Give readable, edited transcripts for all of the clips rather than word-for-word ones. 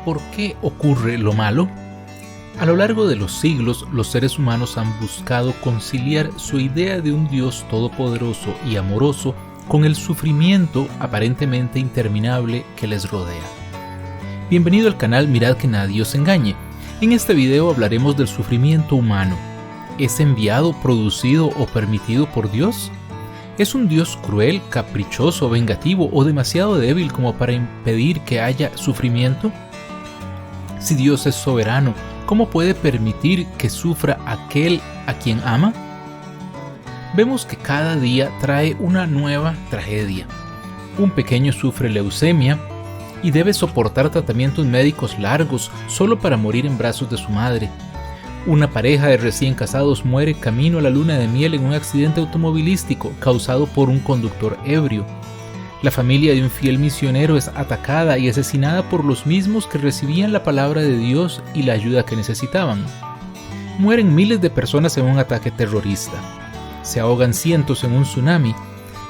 por qué ocurre lo malo? A lo largo de los siglos, los seres humanos han buscado conciliar su idea de un Dios todopoderoso y amoroso con el sufrimiento aparentemente interminable que les rodea. Bienvenido al canal Mirad que nadie os engañe. En este video hablaremos del sufrimiento humano. ¿Es enviado, producido o permitido por Dios? ¿Es un Dios cruel, caprichoso, vengativo o demasiado débil como para impedir que haya sufrimiento? Si Dios es soberano, ¿cómo puede permitir que sufra aquel a quien ama? Vemos que cada día trae una nueva tragedia. Un pequeño sufre leucemia y debe soportar tratamientos médicos largos solo para morir en brazos de su madre. Una pareja de recién casados muere camino a la luna de miel en un accidente automovilístico causado por un conductor ebrio. La familia de un fiel misionero es atacada y asesinada por los mismos que recibían la palabra de Dios y la ayuda que necesitaban. Mueren miles de personas en un ataque terrorista. Se ahogan cientos en un tsunami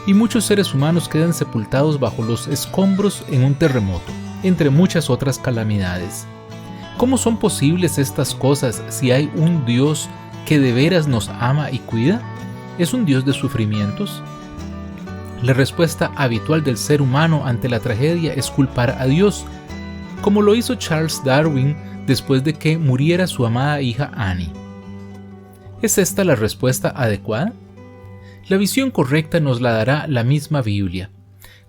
y muchos seres humanos quedan sepultados bajo los escombros en un terremoto, entre muchas otras calamidades. ¿Cómo son posibles estas cosas si hay un Dios que de veras nos ama y cuida? ¿Es un Dios de sufrimientos? La respuesta habitual del ser humano ante la tragedia es culpar a Dios, como lo hizo Charles Darwin después de que muriera su amada hija Annie. ¿Es esta la respuesta adecuada? La visión correcta nos la dará la misma Biblia.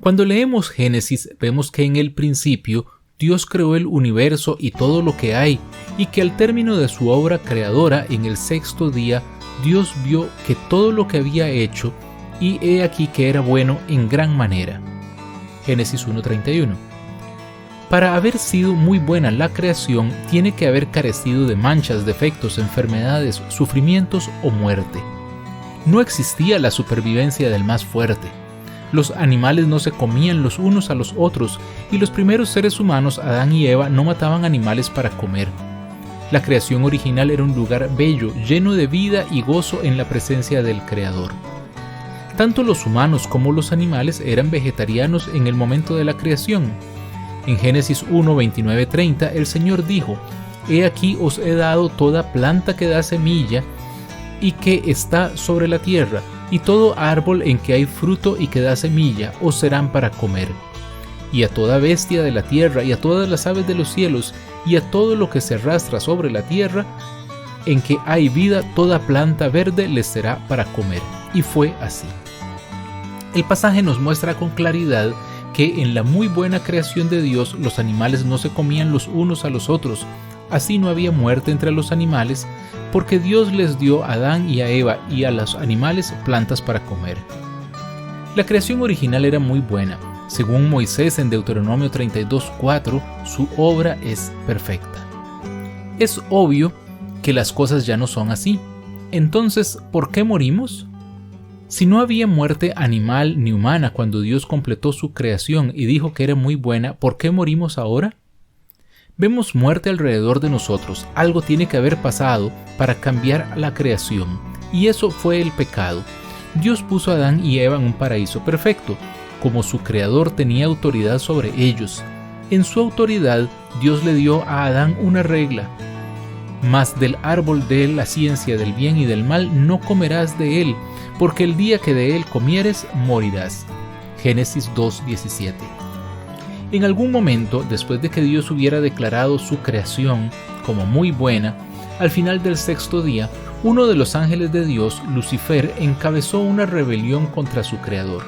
Cuando leemos Génesis, vemos que en el principio Dios creó el universo y todo lo que hay, y que al término de su obra creadora, en el sexto día, Dios vio que todo lo que había hecho, y he aquí que era bueno en gran manera. Génesis 1:31. Para haber sido muy buena la creación, tiene que haber carecido de manchas, defectos, enfermedades, sufrimientos o muerte. No existía la supervivencia del más fuerte. Los animales no se comían los unos a los otros y los primeros seres humanos, Adán y Eva, no mataban animales para comer. La creación original era un lugar bello, lleno de vida y gozo en la presencia del Creador. Tanto los humanos como los animales eran vegetarianos en el momento de la creación. En Génesis 1:29-30 el Señor dijo: «He aquí os he dado toda planta que da semilla y que está sobre la tierra, y todo árbol en que hay fruto y que da semilla os serán para comer. Y a toda bestia de la tierra, y a todas las aves de los cielos, y a todo lo que se arrastra sobre la tierra, en que hay vida, toda planta verde les será para comer». Y fue así. El pasaje nos muestra con claridad que en la muy buena creación de Dios los animales no se comían los unos a los otros. Así no había muerte entre los animales, porque Dios les dio a Adán y a Eva y a los animales plantas para comer. La creación original era muy buena. Según Moisés en Deuteronomio 32:4, su obra es perfecta. Es obvio que las cosas ya no son así. Entonces, ¿por qué morimos? Si no había muerte animal ni humana cuando Dios completó su creación y dijo que era muy buena, ¿por qué morimos ahora? Vemos muerte alrededor de nosotros. Algo tiene que haber pasado para cambiar la creación, y eso fue el pecado. Dios puso a Adán y Eva en un paraíso perfecto. Como su creador tenía autoridad sobre ellos. En su autoridad, Dios le dio a Adán una regla: «Mas del árbol de la ciencia del bien y del mal no comerás de él, porque el día que de él comieres, morirás». Génesis 2:17. En algún momento, después de que Dios hubiera declarado su creación como muy buena, al final del sexto día, uno de los ángeles de Dios, Lucifer, encabezó una rebelión contra su creador.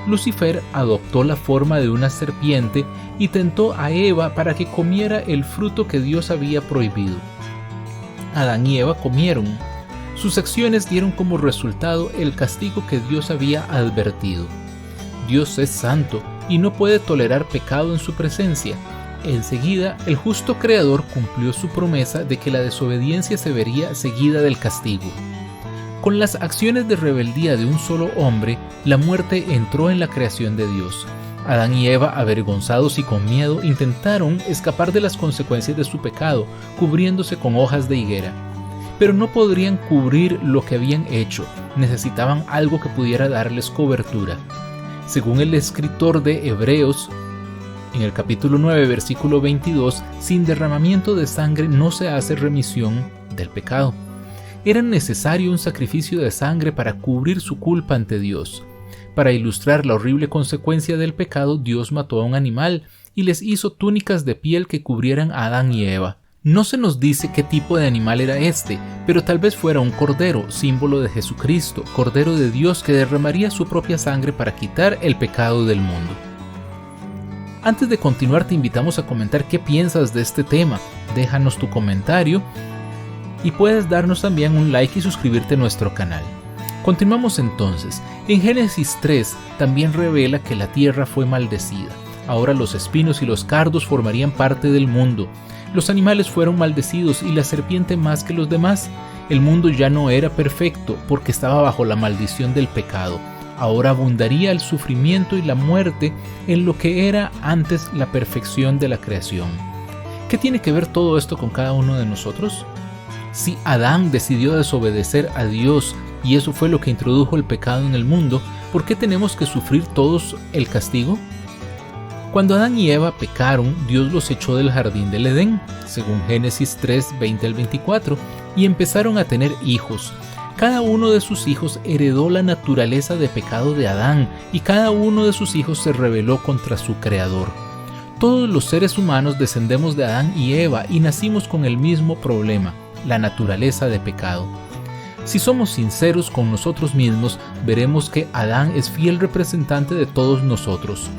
Lucifer adoptó la forma de una serpiente y tentó a Eva para que comiera el fruto que Dios había prohibido. Adán y Eva comieron. Sus acciones dieron como resultado el castigo que Dios había advertido. Dios es santo y no puede tolerar pecado en su presencia. Enseguida, el justo Creador cumplió su promesa de que la desobediencia se vería seguida del castigo. Con las acciones de rebeldía de un solo hombre, la muerte entró en la creación de Dios. Adán y Eva, avergonzados y con miedo, intentaron escapar de las consecuencias de su pecado, cubriéndose con hojas de higuera. Pero no podrían cubrir lo que habían hecho, necesitaban algo que pudiera darles cobertura. Según el escritor de Hebreos, En el capítulo 9, versículo 22, sin derramamiento de sangre no se hace remisión del pecado. Era necesario un sacrificio de sangre para cubrir su culpa ante Dios. Para ilustrar la horrible consecuencia del pecado, Dios mató a un animal y les hizo túnicas de piel que cubrieran a Adán y Eva. No se nos dice qué tipo de animal era este, pero tal vez fuera un cordero, símbolo de Jesucristo, Cordero de Dios que derramaría su propia sangre para quitar el pecado del mundo. Antes de continuar, te invitamos a comentar qué piensas de este tema. Déjanos tu comentario y puedes darnos también un like y suscribirte a nuestro canal. Continuamos entonces. En Génesis 3 también revela que la tierra fue maldecida. Ahora los espinos y los cardos formarían parte del mundo. Los animales fueron maldecidos y la serpiente más que los demás. El mundo ya no era perfecto porque estaba bajo la maldición del pecado. Ahora abundaría el sufrimiento y la muerte en lo que era antes la perfección de la creación. ¿Qué tiene que ver todo esto con cada uno de nosotros? Si Adán decidió desobedecer a Dios y eso fue lo que introdujo el pecado en el mundo, ¿por qué tenemos que sufrir todos el castigo? Cuando Adán y Eva pecaron, Dios los echó del jardín del Edén, según Génesis 3, 20 al 24, y empezaron a tener hijos. Cada uno de sus hijos heredó la naturaleza de pecado de Adán y cada uno de sus hijos se rebeló contra su Creador. Todos los seres humanos descendemos de Adán y Eva y nacimos con el mismo problema, la naturaleza de pecado. Si somos sinceros con nosotros mismos, veremos que Adán es fiel representante de todos nosotros.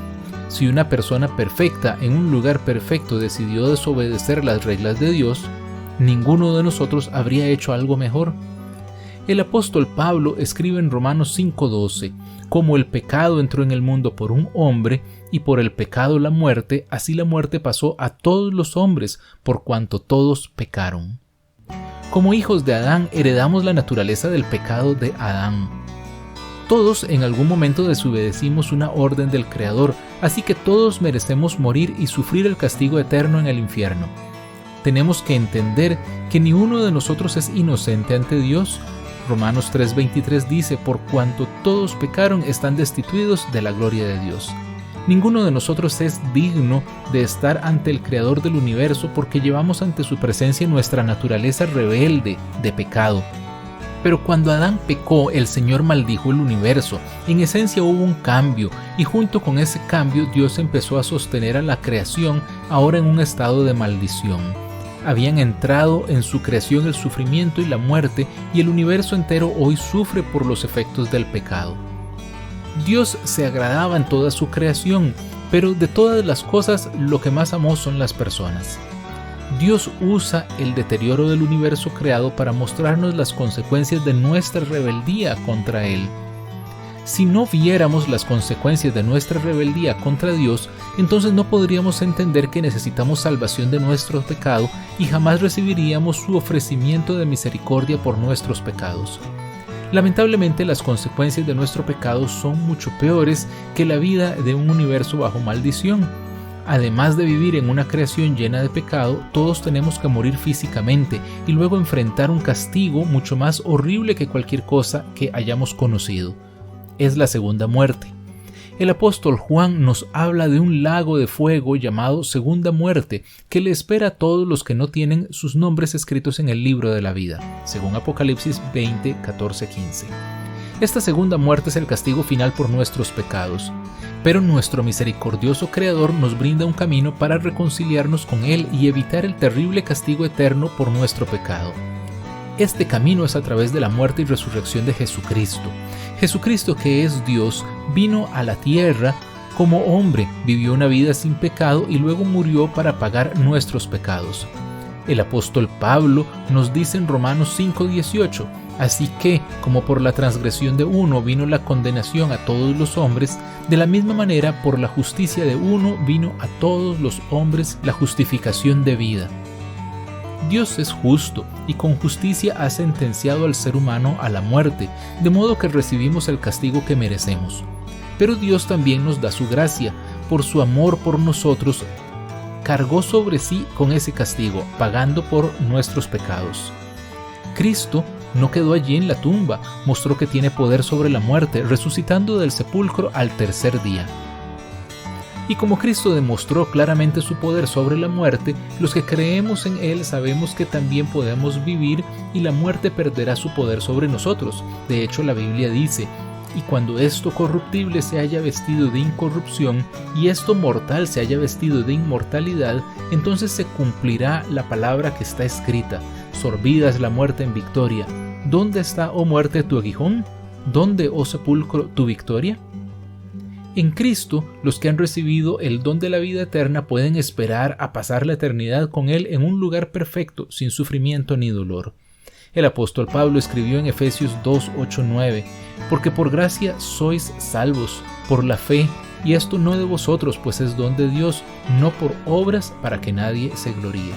Si una persona perfecta en un lugar perfecto decidió desobedecer las reglas de Dios, ninguno de nosotros habría hecho algo mejor. El apóstol Pablo escribe en Romanos 5:12, como el pecado entró en el mundo por un hombre, y por el pecado la muerte, así la muerte pasó a todos los hombres, por cuanto todos pecaron. Como hijos de Adán heredamos la naturaleza del pecado de Adán. Todos en algún momento desobedecimos una orden del Creador, así que todos merecemos morir y sufrir el castigo eterno en el infierno. Tenemos que entender que ni uno de nosotros es inocente ante Dios. Romanos 3:23 dice, por cuanto todos pecaron están destituidos de la gloria de Dios. Ninguno de nosotros es digno de estar ante el Creador del universo porque llevamos ante su presencia nuestra naturaleza rebelde de pecado. Pero cuando Adán pecó, el Señor maldijo el universo. En esencia hubo un cambio, y junto con ese cambio Dios empezó a sostener a la creación ahora en un estado de maldición. Habían entrado en su creación el sufrimiento y la muerte, y el universo entero hoy sufre por los efectos del pecado. Dios se agradaba en toda su creación, pero de todas las cosas lo que más amó son las personas. Dios usa el deterioro del universo creado para mostrarnos las consecuencias de nuestra rebeldía contra Él. Si no viéramos las consecuencias de nuestra rebeldía contra Dios, entonces no podríamos entender que necesitamos salvación de nuestro pecado y jamás recibiríamos su ofrecimiento de misericordia por nuestros pecados. Lamentablemente, las consecuencias de nuestro pecado son mucho peores que la vida de un universo bajo maldición. Además de vivir en una creación llena de pecado, todos tenemos que morir físicamente y luego enfrentar un castigo mucho más horrible que cualquier cosa que hayamos conocido. Es la segunda muerte. El apóstol Juan nos habla de un lago de fuego llamado segunda muerte que le espera a todos los que no tienen sus nombres escritos en el libro de la vida, según Apocalipsis 20, 14, 15. Esta segunda muerte es el castigo final por nuestros pecados, pero nuestro misericordioso Creador nos brinda un camino para reconciliarnos con Él y evitar el terrible castigo eterno por nuestro pecado. Este camino es a través de la muerte y resurrección de Jesucristo. Jesucristo, que es Dios, vino a la tierra como hombre, vivió una vida sin pecado y luego murió para pagar nuestros pecados. El apóstol Pablo nos dice en Romanos 5:18, así que, como por la transgresión de uno vino la condenación a todos los hombres, de la misma manera por la justicia de uno vino a todos los hombres la justificación de vida. Dios es justo y con justicia ha sentenciado al ser humano a la muerte, de modo que recibimos el castigo que merecemos. Pero Dios también nos da su gracia. Por su amor por nosotros, cargó sobre sí con ese castigo, pagando por nuestros pecados. Cristo no quedó allí en la tumba, mostró que tiene poder sobre la muerte, resucitando del sepulcro al tercer día. Y como Cristo demostró claramente su poder sobre la muerte, los que creemos en Él sabemos que también podemos vivir y la muerte perderá su poder sobre nosotros. De hecho, la Biblia dice: y cuando esto corruptible se haya vestido de incorrupción y esto mortal se haya vestido de inmortalidad, entonces se cumplirá la palabra que está escrita: sorbida es la muerte en victoria. ¿Dónde está, oh muerte, tu aguijón? ¿Dónde, oh sepulcro, tu victoria? En Cristo, los que han recibido el don de la vida eterna pueden esperar a pasar la eternidad con Él en un lugar perfecto, sin sufrimiento ni dolor. El apóstol Pablo escribió en Efesios 2, 8, 9: porque por gracia sois salvos, por la fe, y esto no de vosotros, pues es don de Dios, no por obras, para que nadie se gloríe.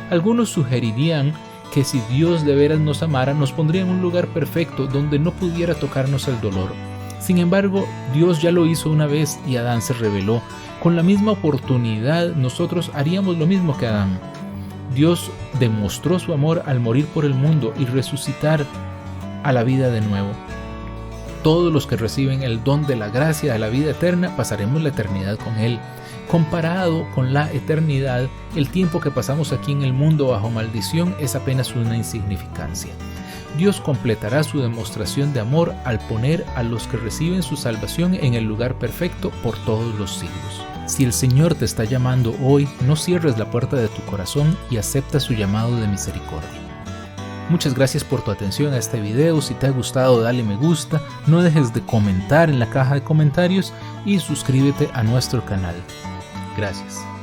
Algunos sugerirían que si Dios de veras nos amara, nos pondría en un lugar perfecto donde no pudiera tocarnos el dolor. Sin embargo, Dios ya lo hizo una vez y Adán se rebeló. Con la misma oportunidad, nosotros haríamos lo mismo que Adán. Dios demostró su amor al morir por el mundo y resucitar a la vida de nuevo. Todos los que reciben el don de la gracia de la vida eterna pasaremos la eternidad con Él. Comparado con la eternidad, el tiempo que pasamos aquí en el mundo bajo maldición es apenas una insignificancia. Dios completará su demostración de amor al poner a los que reciben su salvación en el lugar perfecto por todos los siglos. Si el Señor te está llamando hoy, no cierres la puerta de tu corazón y acepta su llamado de misericordia. Muchas gracias por tu atención a este video. Si te ha gustado, dale me gusta, no dejes de comentar en la caja de comentarios y suscríbete a nuestro canal. Gracias.